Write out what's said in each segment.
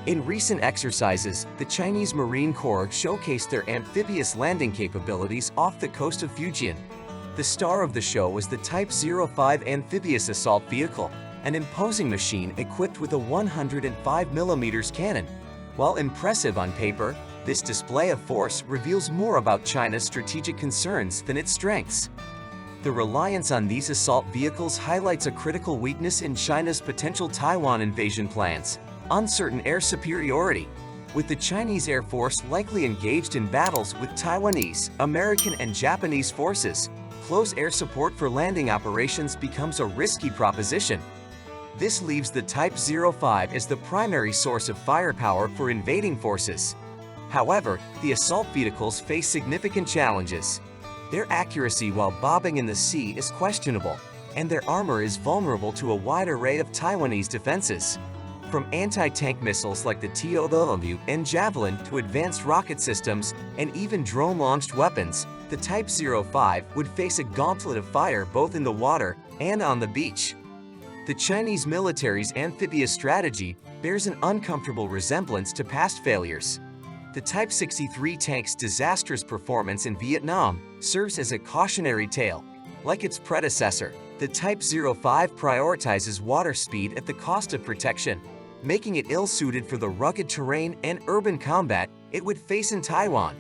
In recent exercises, the Chinese Marine Corps showcased their amphibious landing capabilities off the coast of Fujian. The star of the show was the Type 05 amphibious assault vehicle, an imposing machine equipped with a 105mm cannon. While impressive on paper, this display of force reveals more about China's strategic concerns than its strengths. The reliance on these assault vehicles highlights a critical weakness in China's potential Taiwan invasion plans: uncertain air superiority. With the Chinese Air Force likely engaged in battles with Taiwanese, American, and Japanese forces, close air support for landing operations becomes a risky proposition. This leaves the Type 05 as the primary source of firepower for invading forces. However, the assault vehicles face significant challenges. Their accuracy while bobbing in the sea is questionable, and their armor is vulnerable to a wide array of Taiwanese defenses. From anti-tank missiles like the TOW and Javelin to advanced rocket systems and even drone-launched weapons, the Type 05 would face a gauntlet of fire both in the water and on the beach. The Chinese military's amphibious strategy bears an uncomfortable resemblance to past failures. The Type 63 tank's disastrous performance in Vietnam serves as a cautionary tale. Like its predecessor, the Type 05 prioritizes water speed at the cost of protection, making it ill-suited for the rugged terrain and urban combat it would face in Taiwan.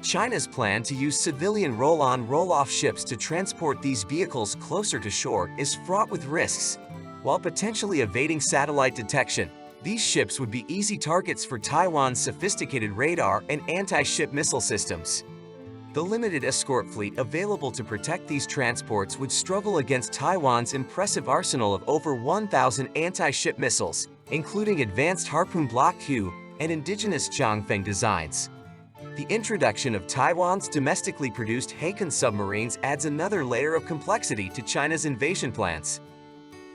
China's plan to use civilian roll-on, roll-off ships to transport these vehicles closer to shore is fraught with risks. While potentially evading satellite detection, these ships would be easy targets for Taiwan's sophisticated radar and anti-ship missile systems. The limited escort fleet available to protect these transports would struggle against Taiwan's impressive arsenal of over 1,000 anti-ship missiles, including advanced Harpoon Block Q and indigenous Zhangfeng designs. The introduction of Taiwan's domestically produced Haken submarines adds another layer of complexity to China's invasion plans.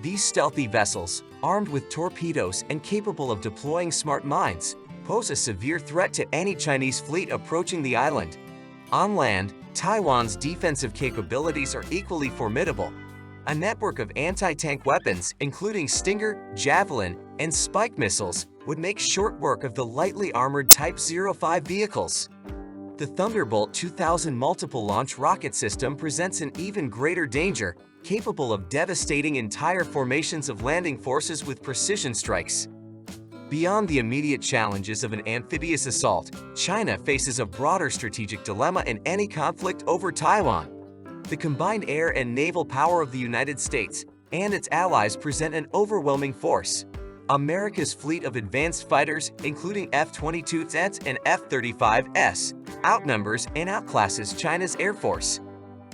These stealthy vessels, armed with torpedoes and capable of deploying smart mines, pose a severe threat to any Chinese fleet approaching the island. On land, Taiwan's defensive capabilities are equally formidable. A network of anti-tank weapons, including Stinger, Javelin, and Spike missiles, would make short work of the lightly armored Type 05 vehicles. The Thunderbolt 2000 multiple launch rocket system presents an even greater danger, capable of devastating entire formations of landing forces with precision strikes. Beyond the immediate challenges of an amphibious assault, China faces a broader strategic dilemma in any conflict over Taiwan. The combined air and naval power of the United States and its allies present an overwhelming force. America's fleet of advanced fighters, including F-22s and F-35s, outnumbers and outclasses China's Air Force.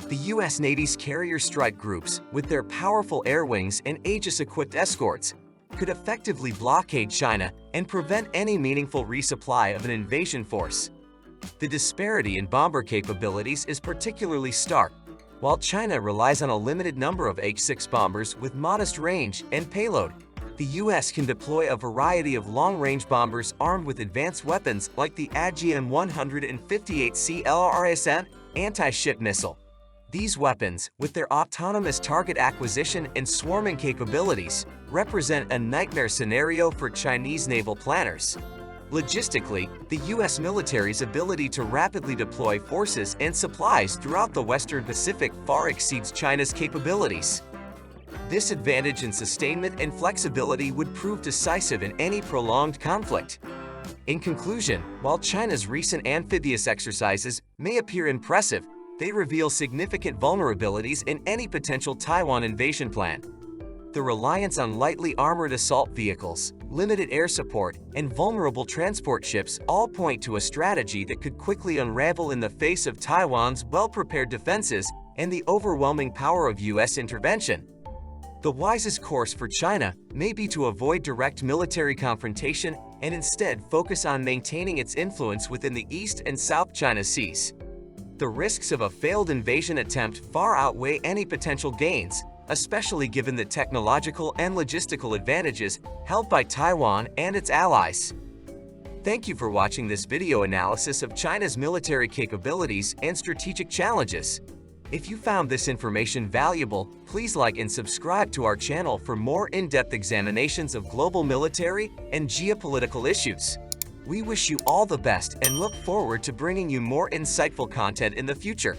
The U.S. Navy's carrier strike groups, with their powerful air wings and Aegis-equipped escorts, could effectively blockade China and prevent any meaningful resupply of an invasion force. The disparity in bomber capabilities is particularly stark. While China relies on a limited number of H-6 bombers with modest range and payload, the U.S. can deploy a variety of long-range bombers armed with advanced weapons like the AGM-158C LRSM anti-ship missile. These weapons, with their autonomous target acquisition and swarming capabilities, represent a nightmare scenario for Chinese naval planners. Logistically, the U.S. military's ability to rapidly deploy forces and supplies throughout the Western Pacific far exceeds China's capabilities. This advantage in sustainment and flexibility would prove decisive in any prolonged conflict. In conclusion, while China's recent amphibious exercises may appear impressive, they reveal significant vulnerabilities in any potential Taiwan invasion plan. The reliance on lightly armored assault vehicles, limited air support, and vulnerable transport ships all point to a strategy that could quickly unravel in the face of Taiwan's well-prepared defenses and the overwhelming power of U.S. intervention. The wisest course for China may be to avoid direct military confrontation and instead focus on maintaining its influence within the East and South China Seas. The risks of a failed invasion attempt far outweigh any potential gains, especially given the technological and logistical advantages held by Taiwan and its allies. Thank you for watching this video analysis of China's military capabilities and strategic challenges. If you found this information valuable, please like and subscribe to our channel for more in-depth examinations of global military and geopolitical issues. We wish you all the best and look forward to bringing you more insightful content in the future.